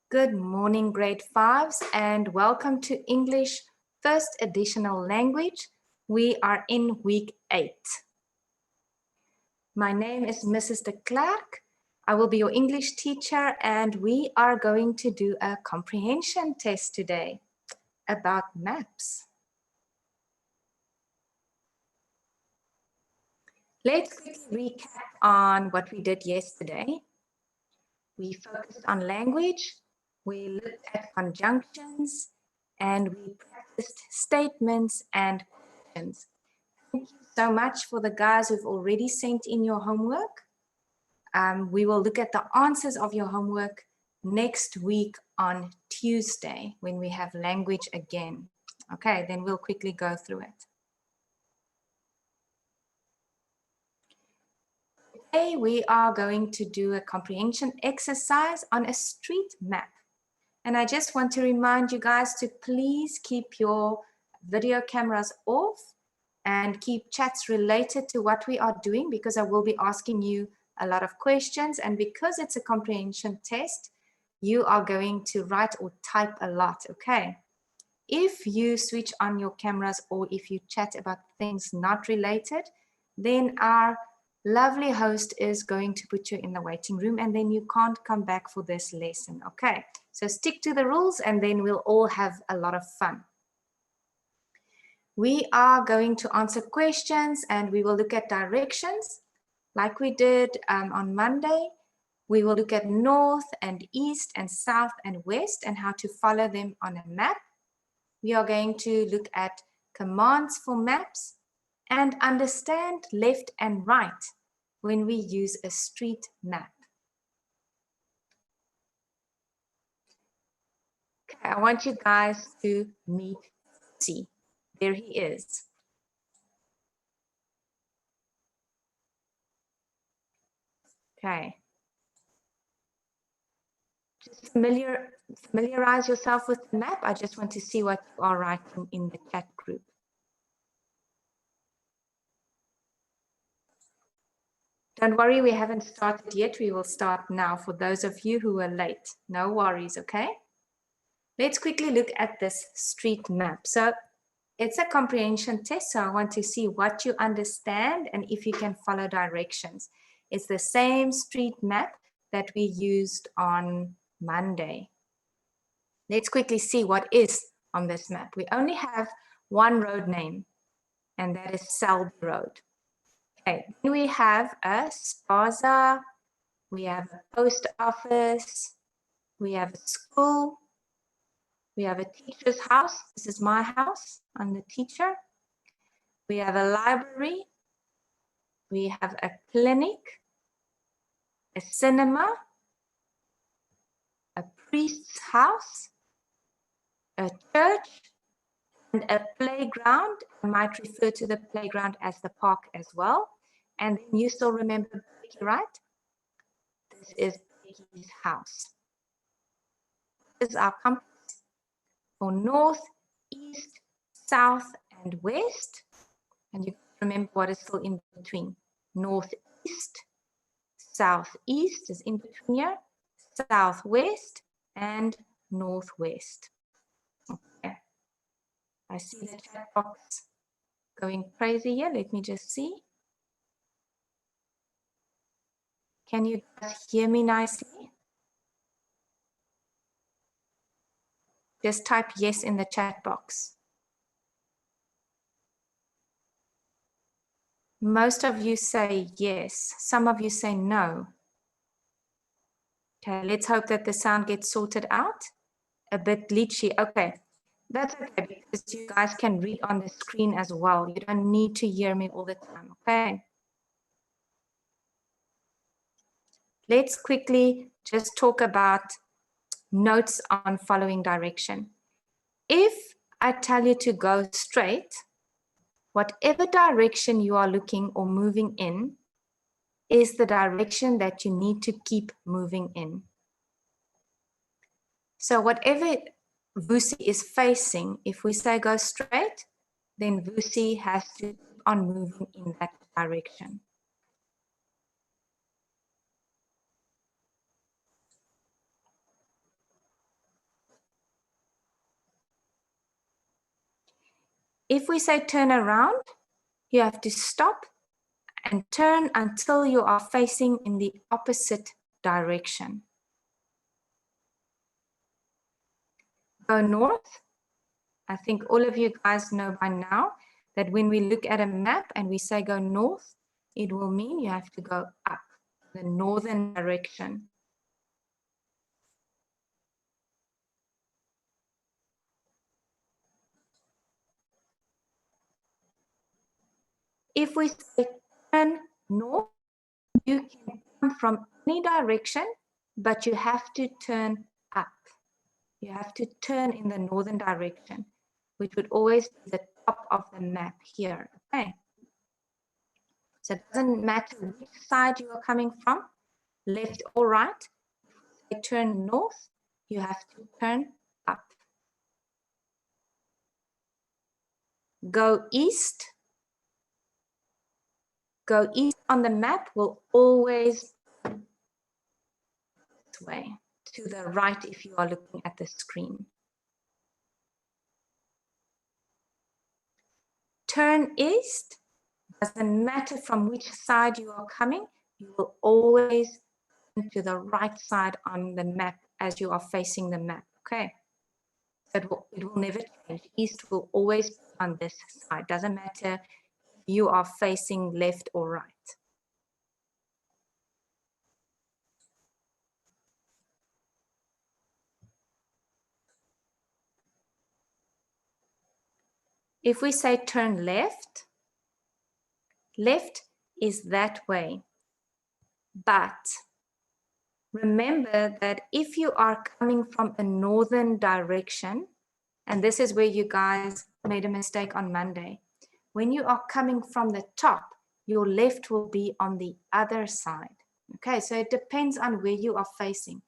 Good morning, grade 5s, and welcome to English First Additional Language. We are in week 8. My name is Mrs. de Klerk. I will be your English teacher, and we are going to do a comprehension test today about maps. Let's quickly recap on what we did yesterday. We focused on language, we looked at conjunctions, and we practiced statements and questions. Thank you so much for the guys who've already sent in your homework. We will look at the answers of your homework next week on Tuesday when we have language again. Okay, then we'll quickly go through it. Today we are going to do a comprehension exercise on a street map. And I just want to remind you guys to please keep your video cameras off and keep chats related to what we are doing, because I will be asking you a lot of questions. And because it's a comprehension test, you are going to write or type a lot, okay? If you switch on your cameras or if you chat about things not related, then our lovely host is going to put you in the waiting room and then you can't come back for this lesson, okay? So stick to the rules and then we'll all have a lot of fun. We are going to answer questions and we will look at directions like we did on Monday. We will look at north and east and south and west and how to follow them on a map. We are going to look at commands for maps and understand left and right when we use a street map. Okay, I want you guys to meet Vusi. There he is. Okay. Just familiarize yourself with the map. I just want to see what you are writing in the chat group. Don't worry, we haven't started yet. We will start now for those of you who are late. No worries, okay? Let's quickly look at this street map. So it's a comprehension test, so I want to see what you understand and if you can follow directions. It's the same street map that we used on Monday. Let's quickly see what is on this map. We only have one road name, and that is Selby Road. Okay, then we have a spaza, we have a post office, we have a school, we have a teacher's house. This is my house. I'm the teacher. We have a library. We have a clinic, a cinema, a priest's house, a church, and a playground. I might refer to the playground as the park as well. And then you still remember Bheki, right? This is Bheki's house. This is our compass for north, east, south, and west. And you remember what is still in between. Northeast, southeast is in between here, southwest, and northwest. Okay. I see the chat box going crazy here. Let me just see. Can you guys hear me nicely? Just type yes in the chat box. Most of you say yes. Some of you say no. Okay, let's hope that the sound gets sorted out. A bit glitchy. Okay, that's okay because you guys can read on the screen as well. You don't need to hear me all the time, okay? Let's quickly just talk about notes on following direction. If I tell you to go straight, whatever direction you are looking or moving in is the direction that you need to keep moving in. So whatever Vusi is facing, if we say go straight, then Vusi has to keep on moving in that direction. If we say turn around, you have to stop and turn until you are facing in the opposite direction. Go north. I think all of you guys know by now that when we look at a map and we say go north, it will mean you have to go up, the northern direction. If we say turn north, you can come from any direction, but you have to turn up. You have to turn in the northern direction, which would always be the top of the map here, okay? So it doesn't matter which side you are coming from, left or right. If you turn north, you have to turn up. Go east. Go east on the map will always this way, to the right if you are looking at the screen. Turn east. Doesn't matter from which side you are coming, you will always turn to the right side on the map as you are facing the map, okay? So it will never change. East will always be on this side. Doesn't matter if you are facing left or right. If we say turn left, left is that way. But remember that if you are coming from a northern direction, and this is where you guys made a mistake on Monday, when you are coming from the top, your left will be on the other side. Okay, so it depends on where you are facing.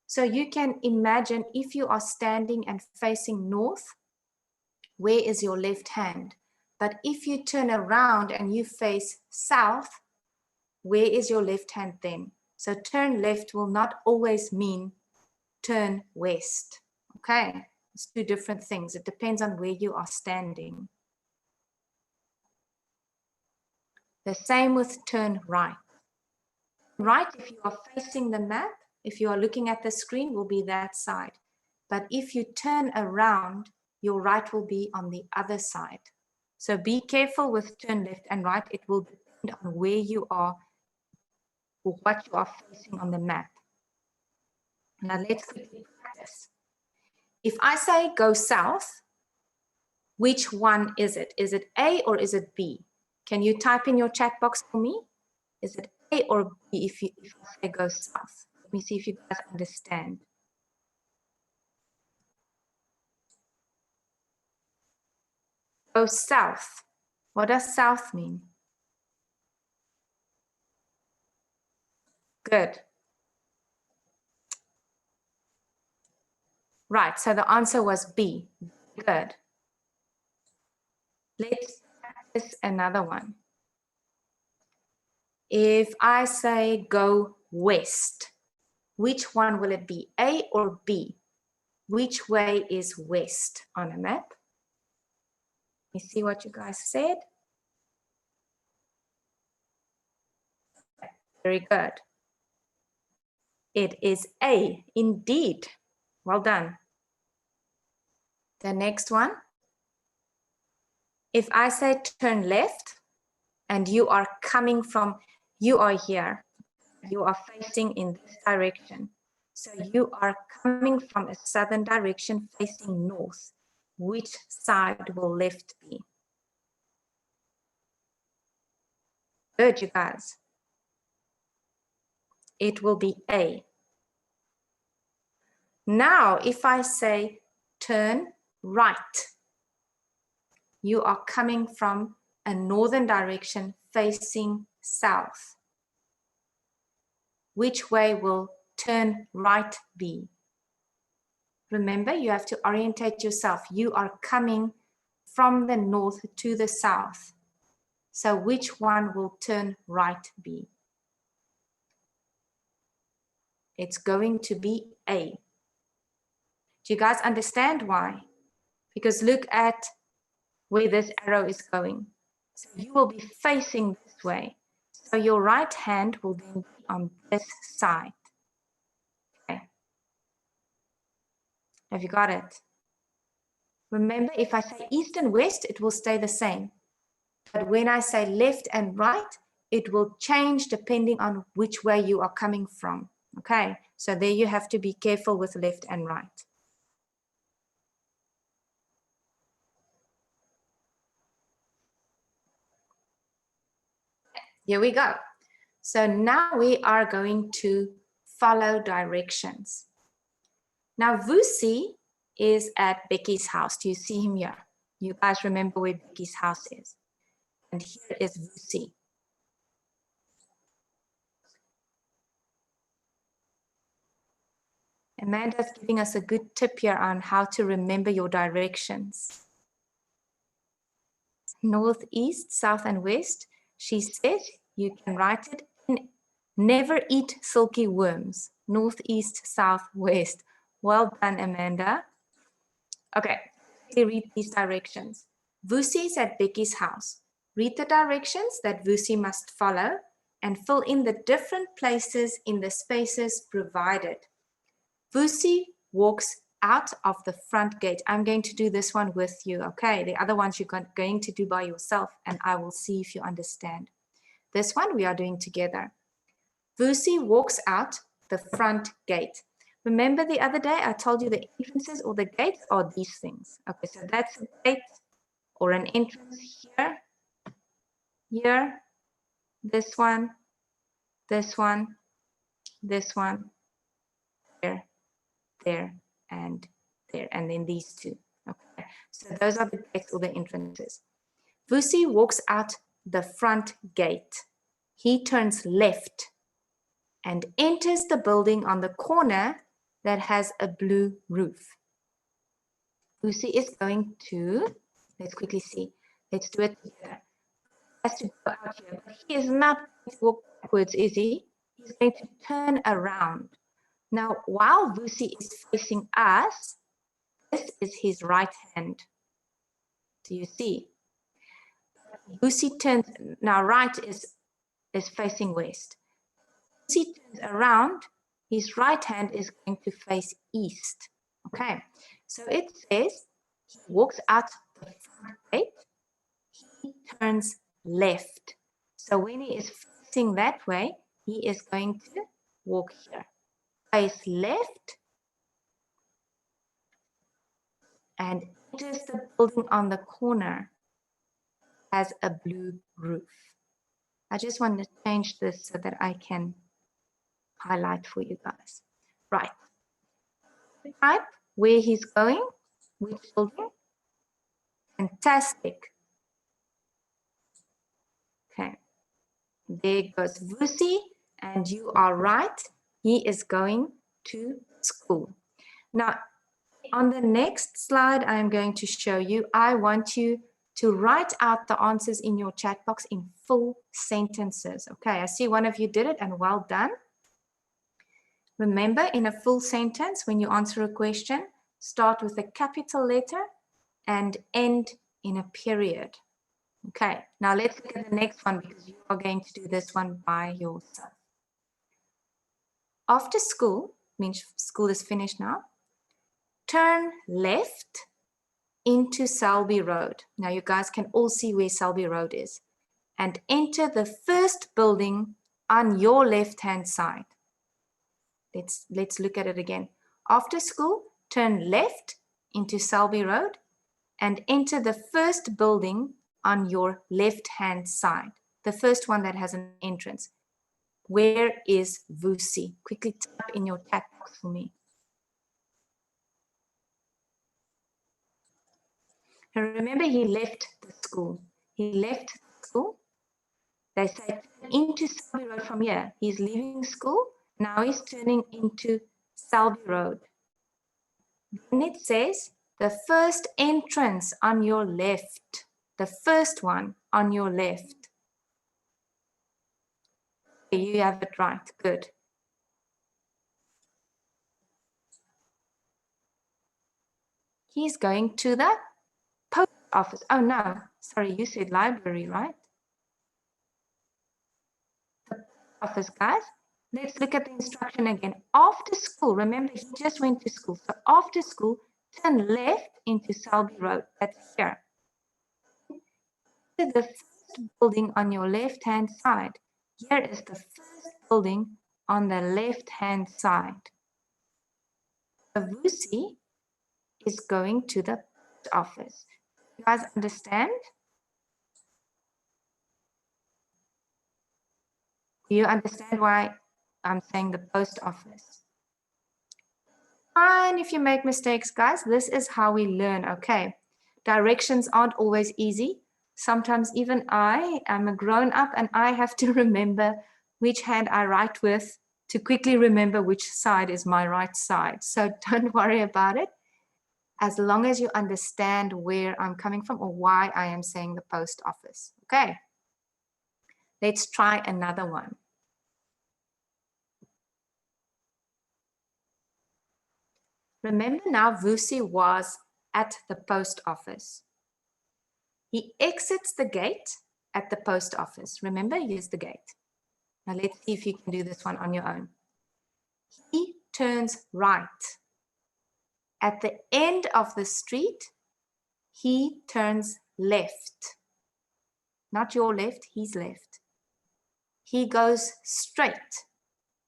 So you can imagine if you are standing and facing north, where is your left hand? But if you turn around and you face south, where is your left hand then? So turn left will not always mean turn west. Okay, it's two different things. It depends on where you are standing. The same with turn right. Right, if you are facing the map, if you are looking at the screen, will be that side. But if you turn around, your right will be on the other side. So be careful with turn left and right. It will depend on where you are or what you are facing on the map. Now let's quickly practice. If I say go south, which one is it? Is it A or is it B? Can you type in your chat box for me? Is it A or B if I say go south? Let me see if you guys understand. Go south. What does south mean? Good. Right, so the answer was B. Good. Let's practice another one. If I say go west, which one will it be, A or B? Which way is west on a map? Let me see what you guys said. Very good. It is A, indeed. Well done. The next one. If I say turn left and you are coming from, you are here, you are facing in this direction. So you are coming from a southern direction facing north. Which side will left be? Good, you guys. It will be A. Now, if I say turn right, you are coming from a northern direction facing south. Which way will turn right be? Remember, you have to orientate yourself. You are coming from the north to the south. So which one will turn right be? It's going to be A. Do you guys understand why? Because look at where this arrow is going. So you will be facing this way. So your right hand will then be on this side. Okay. Have you got it? Remember, if I say east and west, it will stay the same. But when I say left and right, it will change depending on which way you are coming from. Okay, so there you have to be careful with left and right. Here we go. So now we are going to follow directions. Now Vusi is at Bheki's house. Do you see him here? You guys remember where Bheki's house is? And here is Vusi. Amanda's giving us a good tip here on how to remember your directions. North, east, south, and west. She said you can write it in never eat silky worms. North, east, south, west. Well done, Amanda. Okay, read these directions. Vusi is at Bheki's house. Read the directions that Vusi must follow and fill in the different places in the spaces provided. Vusi walks out of the front gate. I'm going to do this one with you, okay? The other ones you're going to do by yourself, and I will see if you understand. This one we are doing together. Vusi walks out the front gate. Remember the other day I told you the entrances or the gates are these things. Okay, so that's a gate or an entrance here, here, this one, this one, this one, there, there, and there, and then these two. Okay, so those are the gates or the entrances. Vusi walks out the front gate. He turns left and enters the building on the corner that has a blue roof. Vusi is going to, let's quickly see. Let's do it together. He has to go out here, but he is not going to walk backwards, is he? He's going to turn around. Now, while Vusi is facing us, this is his right hand. Do you see? Vusi turns, now right is facing west. Vusi turns around, his right hand is going to face east. Okay, so it says he walks out the front gate, he turns left. So when he is facing that way, he is going to walk here. Face left and enters the building on the corner, has a blue roof. I just want to change this so that I can highlight for you guys. Right. Type where he's going, which building. Fantastic. Okay. There goes Vusi, and you are right. He is going to school. Now, on the next slide, I'm going to show you, I want you to write out the answers in your chat box in full sentences. Okay, I see one of you did it, and well done. Remember, in a full sentence, when you answer a question, start with a capital letter and end in a period. Okay, now let's look at the next one because you are going to do this one by yourself. After school, means school is finished now, turn left into Selby Road. Now you guys can all see where Selby Road is. And enter the first building on your left-hand side. Let's look at it again. After school, turn left into Selby Road and enter the first building on your left-hand side. The first one that has an entrance. Where is Vusi? Quickly type in your chat box for me. And remember, he left the school. He left school. They say into Selby Road from here. He's leaving school. Now he's turning into Selby Road. Then it says the first entrance on your left. The first one on your left. You have it right. Good. He's going to the post office. Oh no, sorry, you said library, right? The office, guys. Let's look at the instruction again. After school, remember he just went to school. So after school, turn left into Selby Road. That's here. The first building on your left-hand side. Here is the first building on the left-hand side. The Vusi is going to the post office. You guys understand? Do you understand why I'm saying the post office? Fine if you make mistakes, guys. This is how we learn, okay? Directions aren't always easy. Sometimes even I am a grown-up and I have to remember which hand I write with to quickly remember which side is my right side. So don't worry about it, as long as you understand where I'm coming from or why I am saying the post office. Okay, let's try another one. Remember now, Vusi was at the post office. He exits the gate at the post office. Remember, here's the gate. Now let's see if you can do this one on your own. He turns right. At the end of the street, he turns left. Not your left, his left. He goes straight.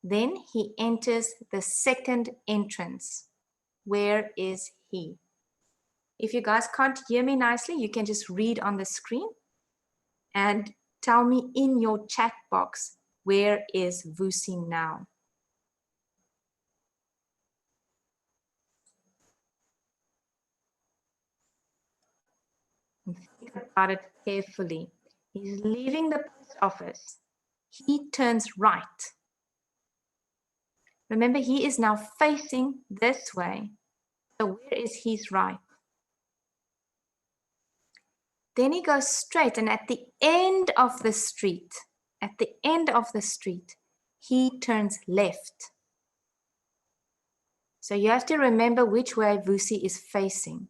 Then he enters the second entrance. Where is he? If you guys can't hear me nicely, you can just read on the screen and tell me in your chat box, where is Vusi now? Think about it carefully. He's leaving the post office. He turns right. Remember, he is now facing this way. So where is his right? Then he goes straight, and at the end of the street, he turns left. So you have to remember which way Vusi is facing.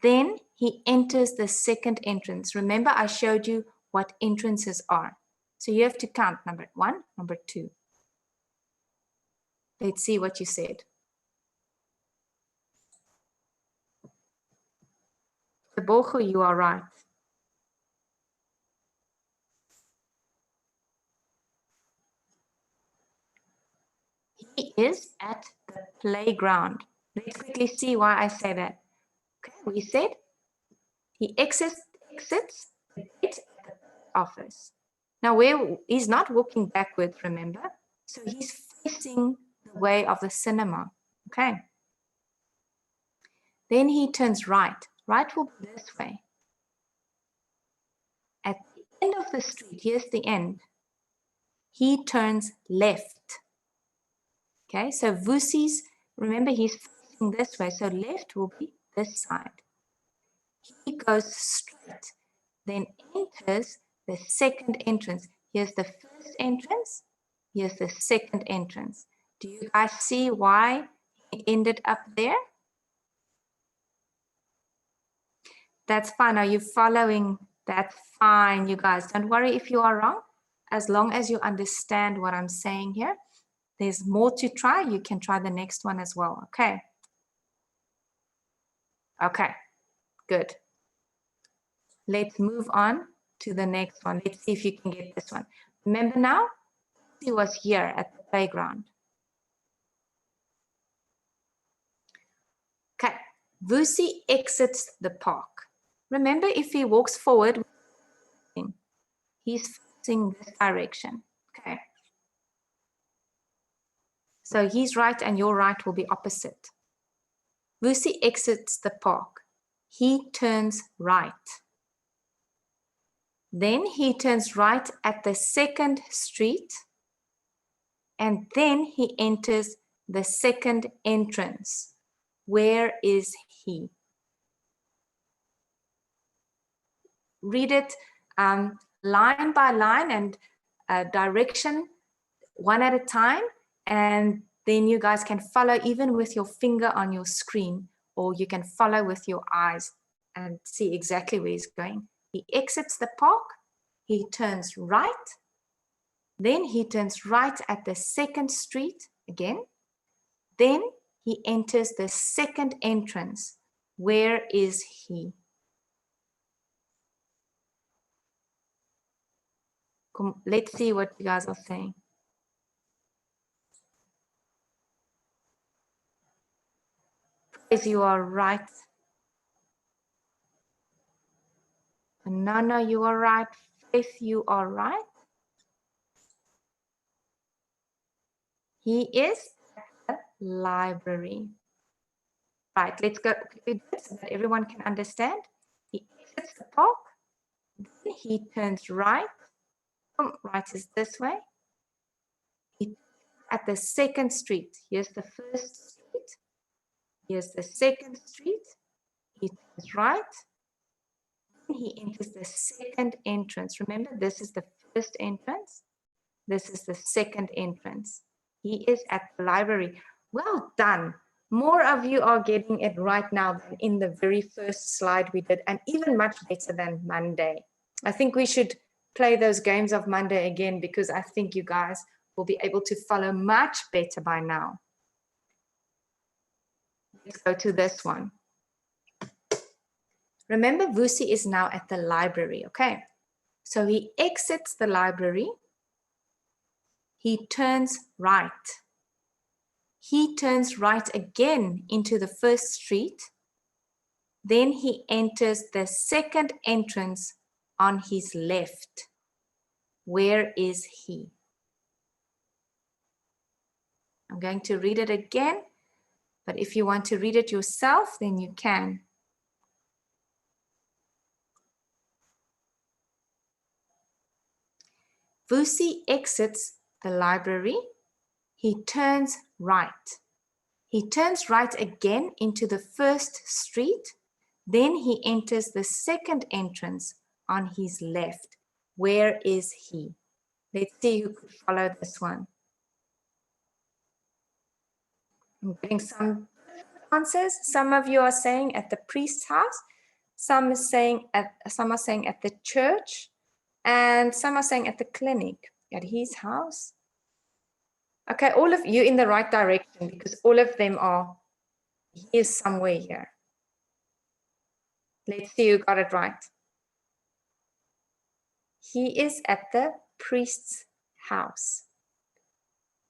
Then he enters the second entrance. Remember, I showed you what entrances are. So you have to count number 1, number 2. Let's see what you said. Bheki, you are right. He is at the playground. Let's quickly see why I say that. Okay, we said he exits the gate at the office. Now, where he's not walking backwards, remember? So he's facing the way of the cinema. Okay. Then he turns right. Right will be this way. At the end of the street, here's the end. He turns left. Okay, so Vusi's, remember he's facing this way, so left will be this side. He goes straight, then enters the second entrance. Here's the first entrance, here's the second entrance. Do you guys see why he ended up there? That's fine. Are you following? That's fine, you guys. Don't worry if you are wrong. As long as you understand what I'm saying here, there's more to try. You can try the next one as well. Okay. Okay, good. Let's move on to the next one. Let's see if you can get this one. Remember now, he was here at the playground. Okay, Vusi exits the park. Remember, if he walks forward, he's facing this direction. Okay. So his right and your right will be opposite. Vusi exits the park. He turns right. Then he turns right at the second street, and then he enters the second entrance. Where is he? Read it line by line and direction one at a time, and then you guys can follow even with your finger on your screen, or you can follow with your eyes and see exactly where he's going. He exits the park, he turns right, then he turns right at the second street again, then he enters the second entrance. Where is he? Come, let's see what you guys are saying. Praise, you are right. Nana, you are right. Faith, you are right. He is at the library. Right, let's go quickly so that everyone can understand. He exits the park, then he turns right. Right is this way. He at the second street. Here's the first street. Here's the second street. He turns right. He enters the second entrance. Remember, this is the first entrance. This is the second entrance. He is at the library. Well done. More of you are getting it right now than in the very first slide we did, and even much better than Monday. I think we should play those games of Monday again, because I think you guys will be able to follow much better by now. Let's go to this one. Remember, Vusi is now at the library, okay? So he exits the library. He turns right. He turns right again into the first street. Then he enters the second entrance on his left. Where is he? I'm going to read it again, but if you want to read it yourself, then you can. Vusi exits the library. He turns right. He turns right again into the first street. Then he enters the second entrance on his left. Where is he? Let's see who could follow this one. I'm getting some answers. Some of you are saying at the priest's house. Some are saying at the church, and some are saying at the clinic, at his house. Okay, all of you in the right direction, because all of them are, he is somewhere here. Let's see who got it right. He is at the priest's house.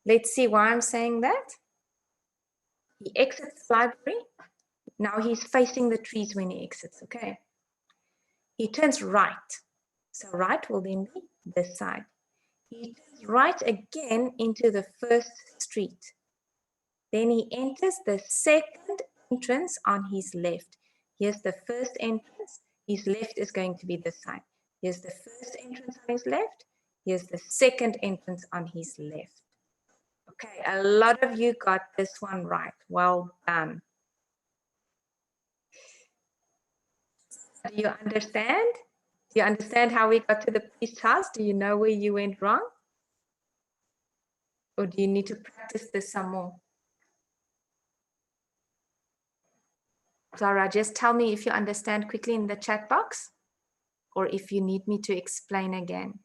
Let's see why I'm saying that. He exits the library. Now he's facing the trees when he exits, okay? He turns right. So right will then be this side. He turns right again into the first street. Then he enters the second entrance on his left. Here's the first entrance. His left is going to be this side. Here's the first entrance on his left. Here's the second entrance on his left. Okay, a lot of you got this one right. Well done. Do you understand? Do you understand how we got to the priest's house? Do you know where you went wrong? Or do you need to practice this some more? Zara, just tell me if you understand quickly in the chat box, or if you need me to explain again.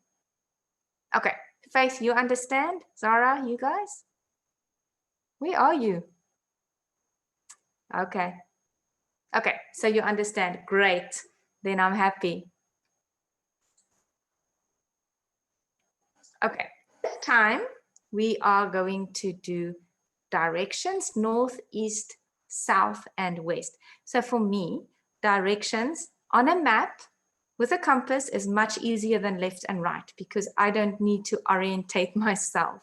Okay, Faith, you understand? Zara, you guys? Where are you? Okay. Okay, so you understand. Great. Then I'm happy. Okay, this time we are going to do directions, north, east, south, and west. So for me, directions on a map with a compass is much easier than left and right, because I don't need to orientate myself.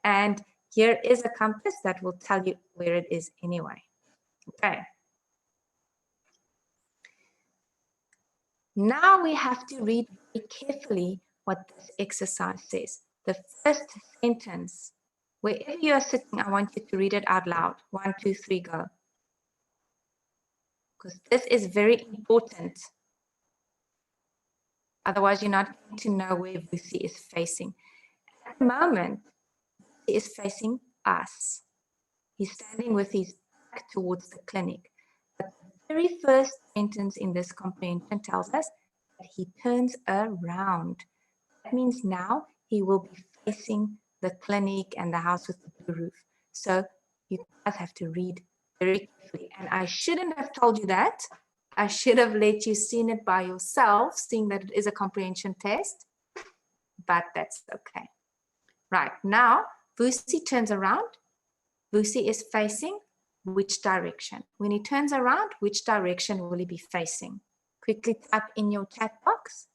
And here is a compass that will tell you where it is anyway. Okay. Now we have to read very carefully what this exercise says. The first sentence, wherever you are sitting, I want you to read it out loud. 1, 2, 3, go. Because this is very important. Otherwise, you're not going to know where Vusi is facing. At the moment, he is facing us. He's standing with his back towards the clinic. But very first sentence in this comprehension tells us that he turns around. That means now he will be facing the clinic and the house with the blue roof. So you guys have to read very carefully. And I shouldn't have told you that. I should have let you see it by yourself, seeing that it is a comprehension test, but that's okay. Right, now Vusi turns around. Vusi is facing which direction? When he turns around, which direction will he be facing? Quickly type in your chat box.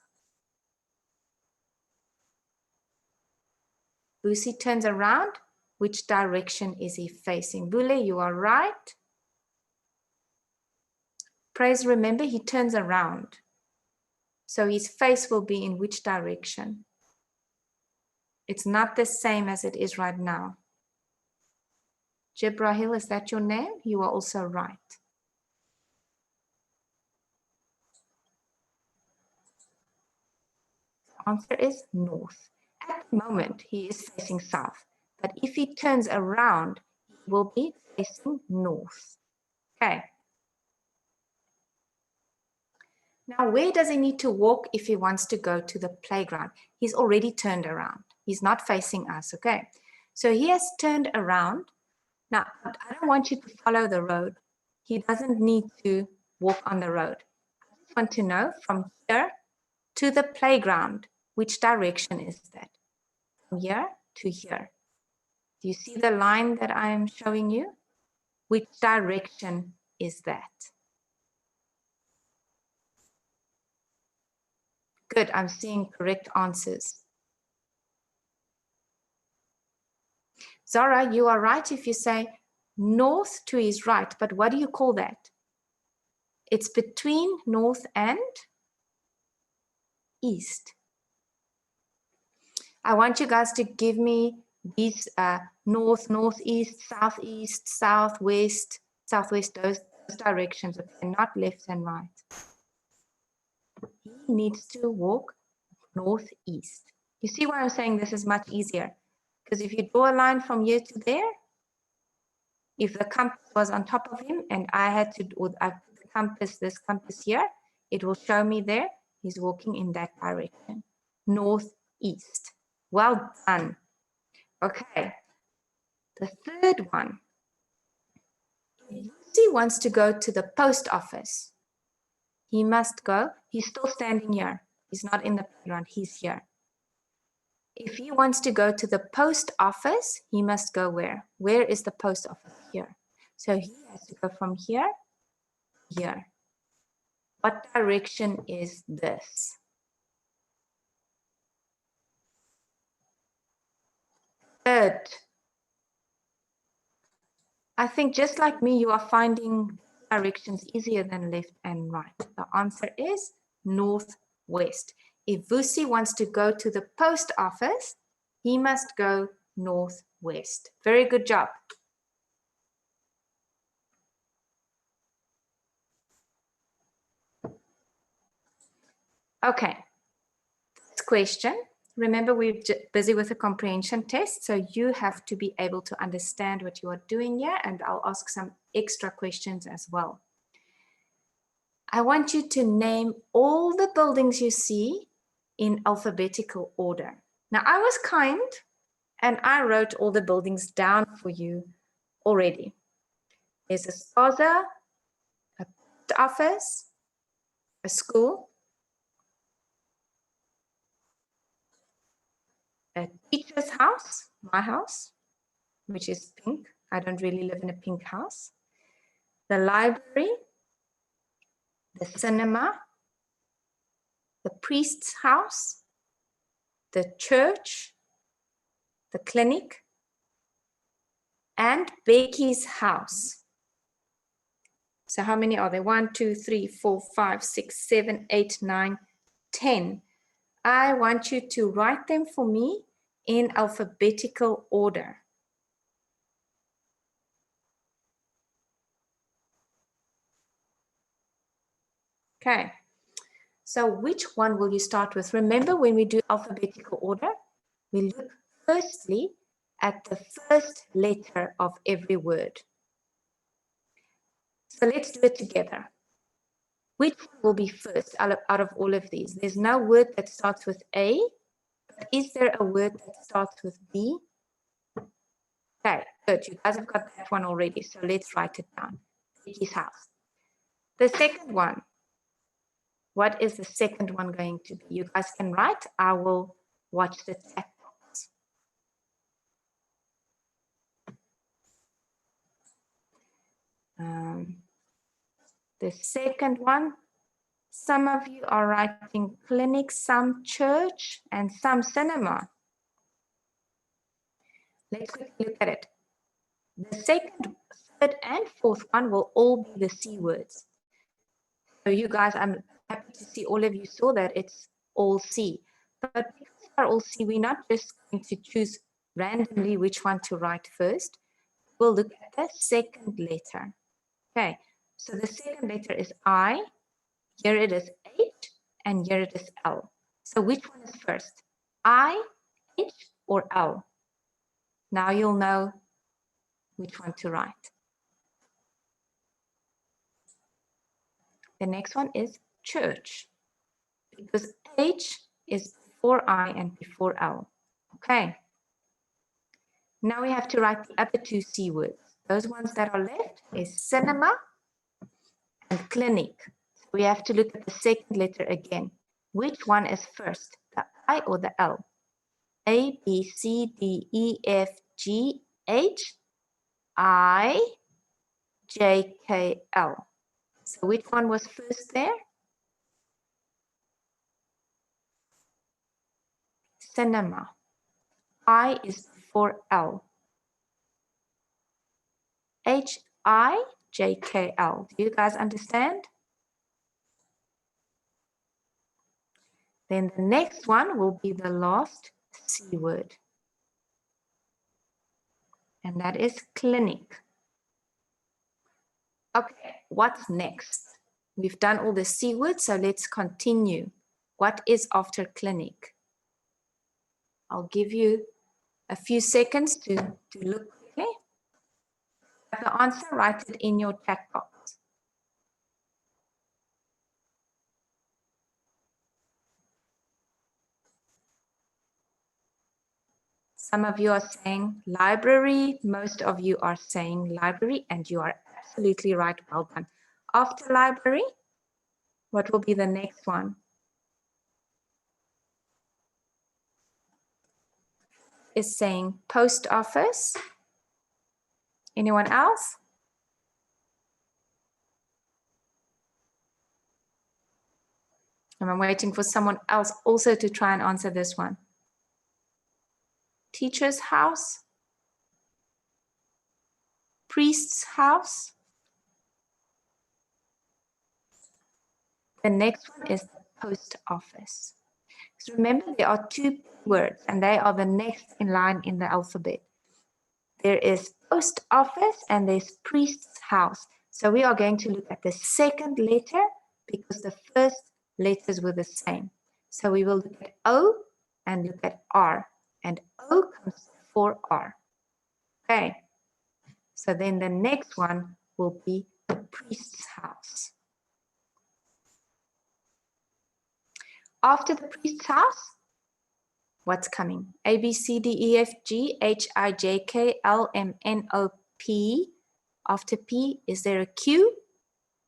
Vusi turns around. Which direction is he facing? Bule, you are right. Praise, remember, he turns around. So his face will be in which direction? It's not the same as it is right now. Jibrahil, is that your name? You are also right. The answer is north. At the moment, he is facing south. But if he turns around, he will be facing north. Okay. Now, where does he need to walk if he wants to go to the playground? He's already turned around. He's not facing us, okay? So he has turned around. Now, I don't want you to follow the road. He doesn't need to walk on the road. I just want to know from here to the playground, which direction is that? From here to here. Do you see the line that I am showing you? Which direction is that? Good, I'm seeing correct answers. Zara, you are right if you say north to his right, but what do you call that? It's between north and east. I want you guys to give me these north, northeast, southeast, southwest, southwest, those directions, okay, not left and right. He needs to walk northeast. You see why I'm saying this is much easier? Because if you draw a line from here to there, if the compass was on top of him and I had to, I put the compass, this compass here, it will show me there, he's walking in that direction, northeast. Well done. Okay, the third one. If he wants to go to the post office, he must go, he's still standing here. He's not in the playground, he's here. If he wants to go to the post office, he must go where? Where is the post office? Here. So he has to go from here, here. What direction is this? Third. I think just like me, you are finding directions easier than left and right. The answer is northwest. If Vusi wants to go to the post office, he must go northwest. Very good job. Okay, this question. Remember, we're busy with a comprehension test, so you have to be able to understand what you are doing here, and I'll ask some extra questions as well. I want you to name all the buildings you see in alphabetical order. Now, I was kind and I wrote all the buildings down for you already. There's a spaza, a post office, a school, a teacher's house, my house, which is pink. I don't really live in a pink house. The library, the cinema, the priest's house, the church, the clinic, and Bheki's house. So how many are there? 1, 2, 3, 4, 5, 6, 7, 8, 9, 10. I want you to write them for me in alphabetical order. Okay. So which one will you start with? Remember, when we do alphabetical order, we look firstly at the first letter of every word. So let's do it together. Which one will be first out of all of these? There's no word that starts with A, but is there a word that starts with B? Okay, good. You guys have got that one already, so let's write it down. Bheki's house. The second one. What is the second one going to be? You guys can write. I will watch the chat box. The second one, some of you are writing clinic, some church, and some cinema. Let's quickly look at it. The second, third, and fourth one will all be the C words. So you guys, I'm happy to see all of you saw that it's all C. But because they're all C, we're not just going to choose randomly which one to write first. We'll look at the second letter. Okay, so the second letter is I, here it is H, and here it is L. So which one is first? I, H, or L? Now you'll know which one to write. The next one is church, because H is before I and before L. Okay. Now we have to write the other two C words. Those ones that are left is cinema and clinic. So we have to look at the second letter again. Which one is first, the I or the L? A, B, C, D, E, F, G, H, I, J, K, L. So which one was first there? Cinema. I is before L. H, I, J, K, L. Do you guys understand? Then the next one will be the last C word. And that is clinic. Okay, what's next? We've done all the C words, so let's continue. What is after clinic? I'll give you a few seconds to look quickly. Have the answer, write it in your chat box. Some of you are saying library, most of you are saying library, and you are absolutely right, well done. After library, what will be the next one? Is saying post office. Anyone else? And I'm waiting for someone else also to try and answer this one. Teacher's house. Priest's house. The next one is the post office. So remember, there are two words and they are the next in line in the alphabet. There is post office and there's priest's house. So we are going to look at the second letter because the first letters were the same. So we will look at O and look at R. And O comes before R. Okay. So then the next one will be the priest's house. After the priest's house, what's coming? A, B, C, D, E, F, G, H, I, J, K, L, M, N, O, P. After P, is there a Q?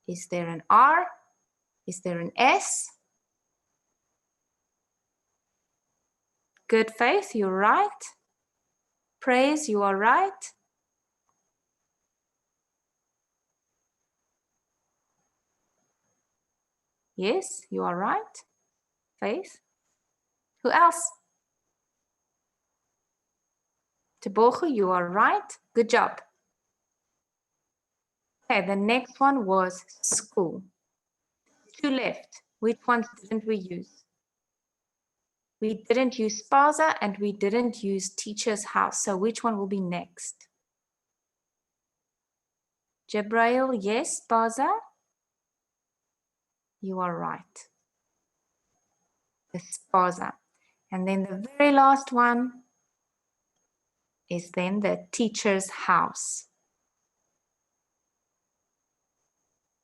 Is there an R? Is there an S? Good Faith, you're right. Praise, you are right. Yes, you are right. Faith. Who else? Tebogo, you are right. Good job. Okay, the next one was school. Two left. Which ones didn't we use? We didn't use spaza and we didn't use teacher's house. So which one will be next? Jabrail, yes, spaza. You are right. The spaza. And then the very last one is then the teacher's house.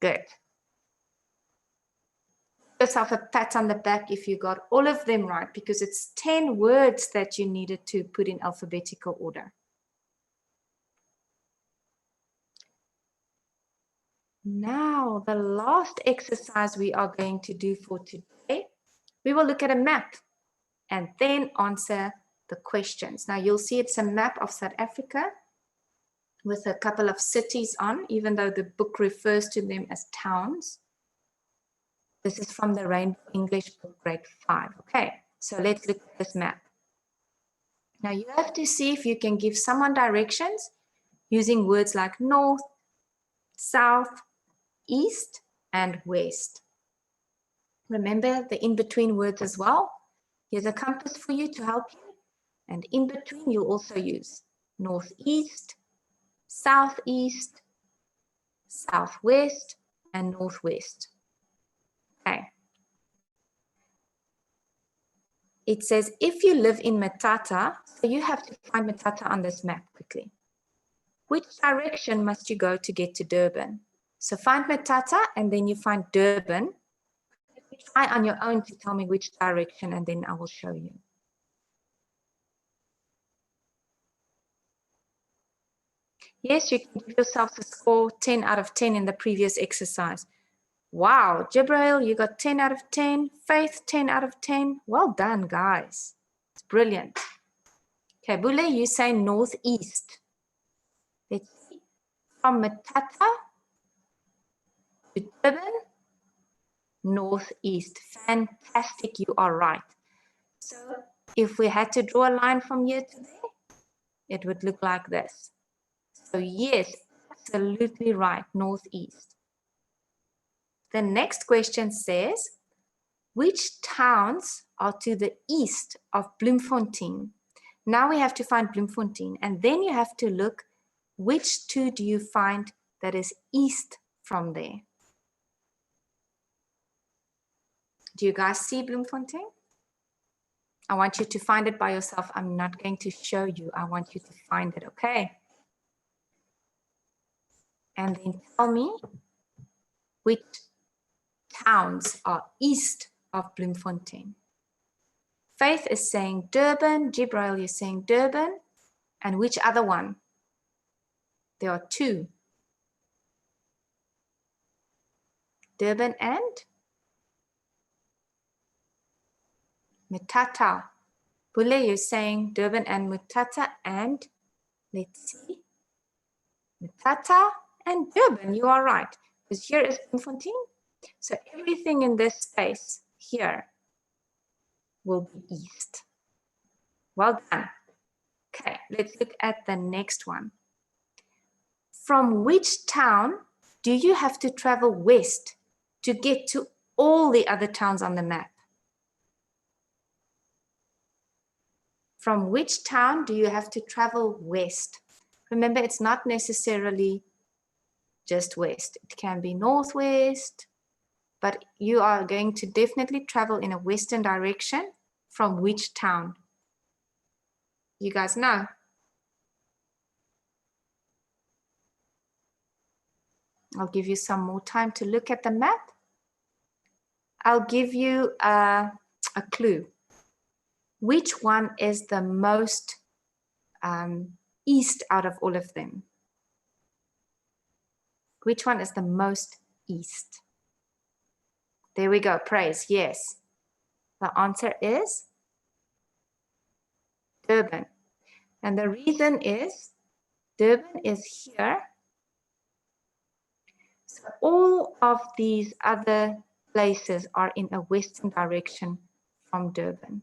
Good. yourself a pat on the back if you got all of them right, because it's 10 words that you needed to put in alphabetical order. Now, the last exercise we are going to do for today, we will look at a map and then answer the questions. Now, you'll see it's a map of South Africa with a couple of cities on, even though the book refers to them as towns. This is from the Rainbow English book, grade 5. Okay, so let's look at this map. Now, you have to see if you can give someone directions using words like north, south, east, and west. Remember the in-between words as well. Here's a compass for you to help you. And in between, you'll also use northeast, southeast, southwest, and northwest. Okay. It says, if you live in Matata, so you have to find Matata on this map quickly. Which direction must you go to get to Durban? So find Matata and then you find Durban. Try on your own to tell me which direction and then I will show you. Yes, you can give yourself a score 10 out of 10 in the previous exercise. Wow, Jibrail, you got 10 out of 10. Faith, 10 out of 10. Well done, guys. It's brilliant. Okay, Bule, you say northeast. Let's see. From Matata to Durban, northeast. Fantastic, you are right. So if we had to draw a line from here to there, it would look like this. So yes, absolutely right, northeast. The next question says, which towns are to the east of Bloemfontein? Now we have to find Bloemfontein, and then you have to look which two do you find that is east from there. Do you guys see Bloemfontein? I want you to find it by yourself. I'm not going to show you. I want you to find it, okay? And then tell me which towns are east of Bloemfontein. Faith is saying Durban. Jibrail is saying Durban. And which other one? There are two. Durban and Mutata. Bule, you're saying Durban and Mutata and let's see. Mutata and Durban, you are right. Because here is Bloemfontein. So everything in this space here will be east. Well done. Okay, let's look at the next one. From which town do you have to travel west to get to all the other towns on the map? From which town do you have to travel west? Remember, it's not necessarily just west. It can be northwest, but you are going to definitely travel in a western direction. From which town? You guys know? I'll give you some more time to look at the map. I'll give you a clue. Which one is the most east out of all of them? Which one is the most east? There we go, praise, yes. The answer is Durban. And the reason is Durban is here. So all of these other places are in a western direction from Durban.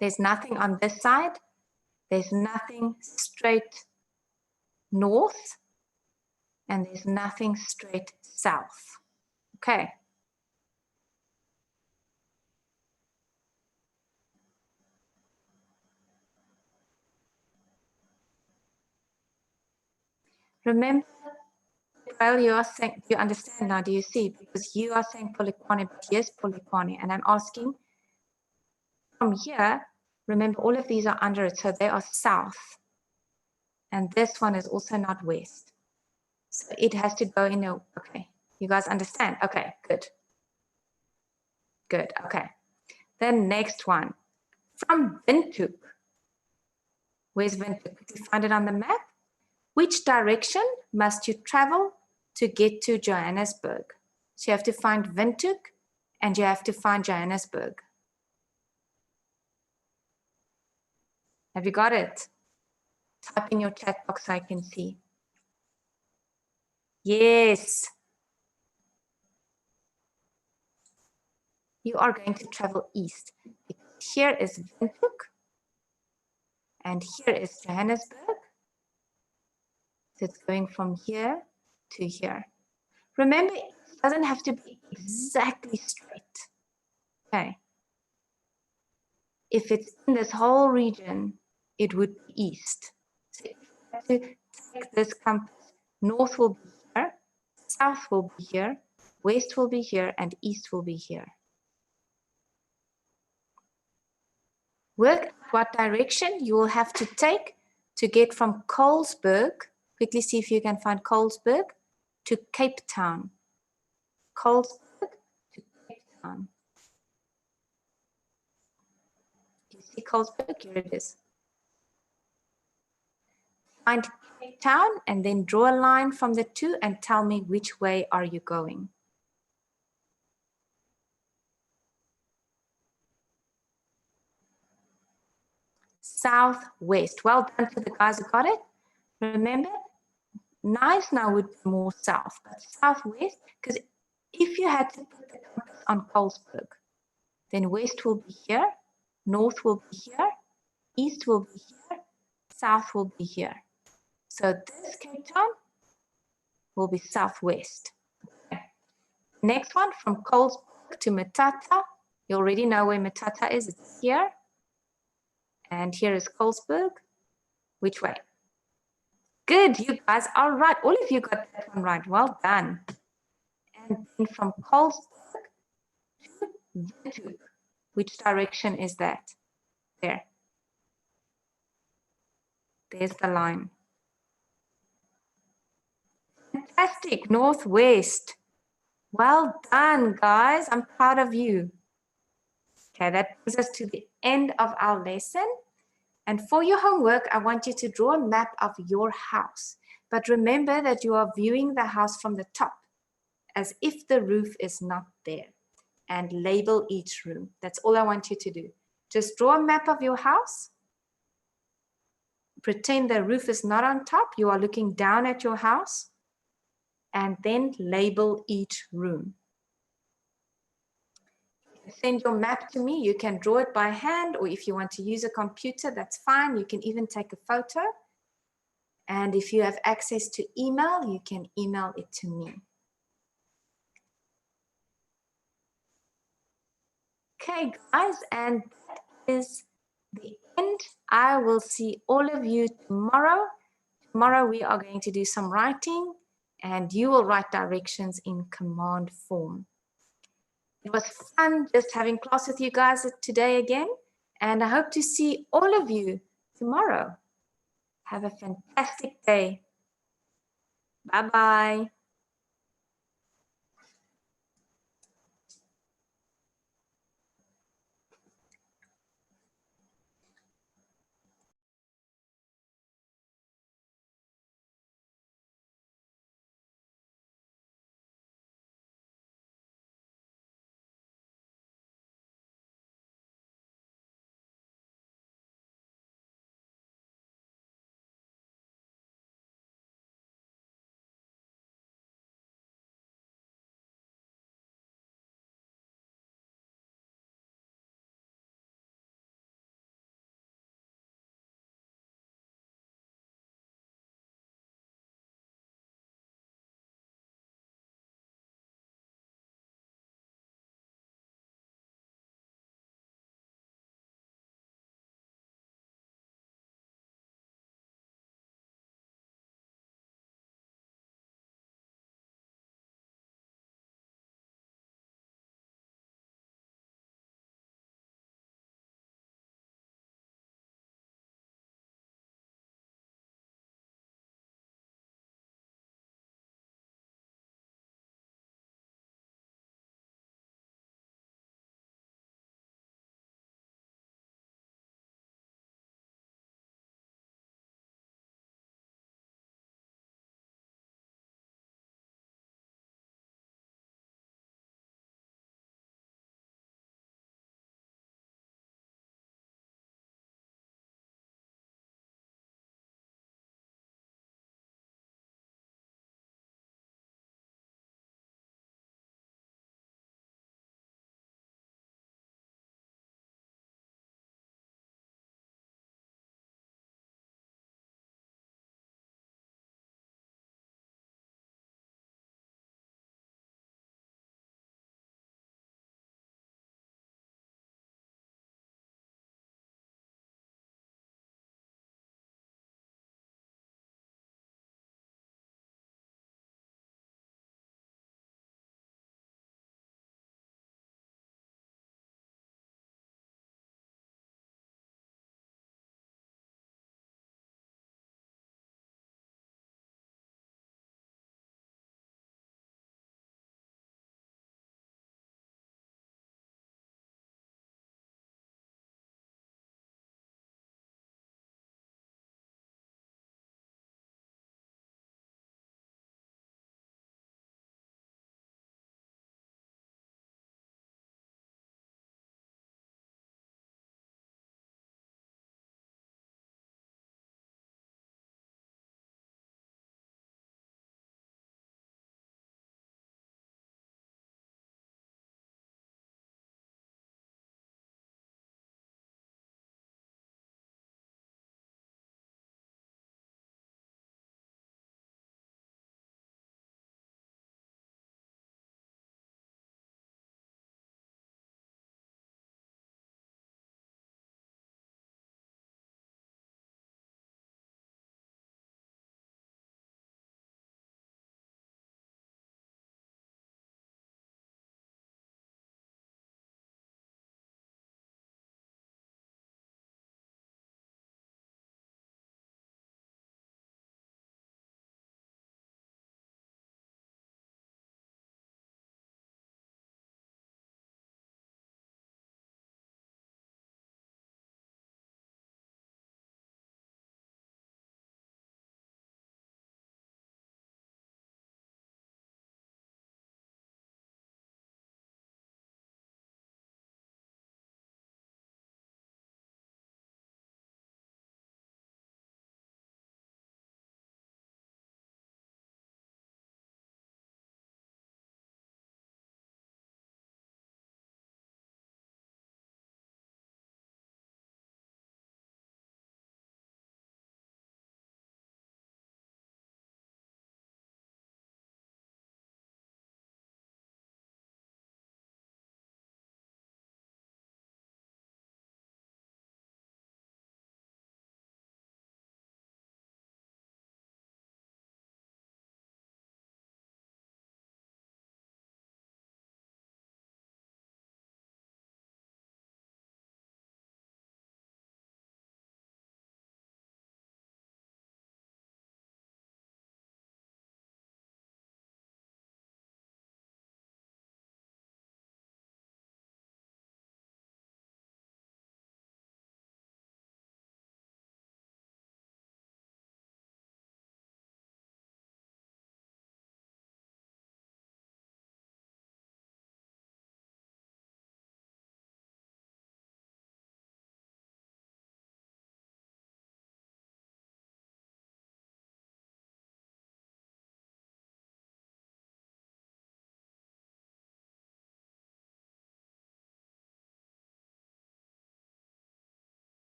There's nothing on this side. There's nothing straight north. And there's nothing straight south. Okay. Remember, well, you are saying, you understand now, do you see? Because you are saying Polokwane, but yes, Polokwane. And I'm asking, from here, remember all of these are under it, so they are south. And this one is also not west. So it has to go in a, okay, You guys understand? Okay, good. Good, okay. The next one, from Windhoek. Where's Windhoek? Quickly find it on the map. Which direction must you travel to get to Johannesburg? So you have to find Windhoek and you have to find Johannesburg. Have you got it? Type in your chat box so I can see. Yes. You are going to travel east. Here is Windhoek and here is Johannesburg. So it's going from here to here. Remember, it doesn't have to be exactly straight. Okay. If it's in this whole region, it would be east. So if you have to take this compass, north will be here, south will be here, west will be here, and east will be here. Work out what direction you will have to take to get from Colesberg. Quickly see if you can find Colesberg to Cape Town. Colesberg to Cape Town. Do you see Colesberg? Here it is. Find Cape Town and then draw a line from the two and tell me which way are you going. Southwest. Well done to the guys who got it. Remember, nice now would be more south, but southwest, because if you had to put the compass on Colesberg, then west will be here, north will be here, east will be here, south will be here. So this Cape Town will be southwest. Okay. Next one, from Colesberg to Matata. You already know where Matata is. It's here. And here is Colesberg. Which way? Good, you guys are right. All of you got that one right. Well done. And then from Colesberg to Windhoek. Which direction is that? There. There's the line. Fantastic, northwest. Well done, guys. I'm proud of you. Okay, that brings us to the end of our lesson. And for your homework, I want you to draw a map of your house. But remember that you are viewing the house from the top, as if the roof is not there. And label each room. That's all I want you to do. Just draw a map of your house. Pretend the roof is not on top. You are looking down at your house. And then label each room. Send your map to me. You can draw it by hand, or if you want to use a computer, that's fine. You can even take a photo. And if you have access to email, you can email it to me. Okay, guys, and that is the end. I will see all of you tomorrow. Tomorrow we are going to do some writing, and you will write directions in command form. It was fun just having class with you guys today again, and I hope to see all of you tomorrow. Have a fantastic day. Bye-bye.